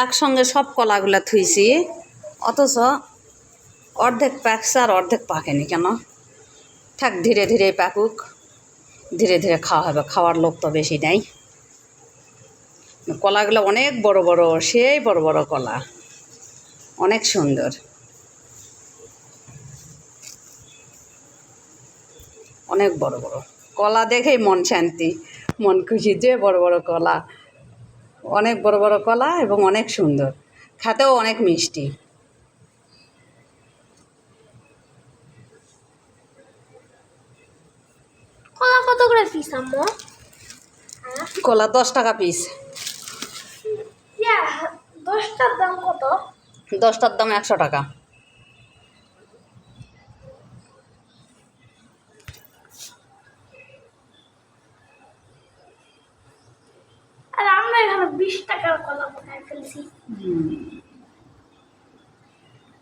একসঙ্গে সব কলাগুলো থুইছি, অথচ অর্ধেক পাকছে আর অর্ধেক পাকেনি কেন? থাক, ধীরে ধীরে পাকুক, ধীরে ধীরে খাওয়া হবে, খাওয়ার লোক তো বেশি নেই। কলাগুলো অনেক বড় বড়, সেই বড় বড় কলা, অনেক সুন্দর, অনেক বড় বড় কলা দেখেই মন শান্তি, মন খুশি, যে বড় বড় কলা, অনেক বড় বড় কলা এবং অনেক সুন্দর, খেতেও অনেক মিষ্টি। কলা কত করে পিস আম্মু? কলা 10 টাকা পিস। 10টার দাম কত? 10টার দাম 100 টাকা। আর আমরা এখানে 20 টাকার কলা বানায় ফেলছি।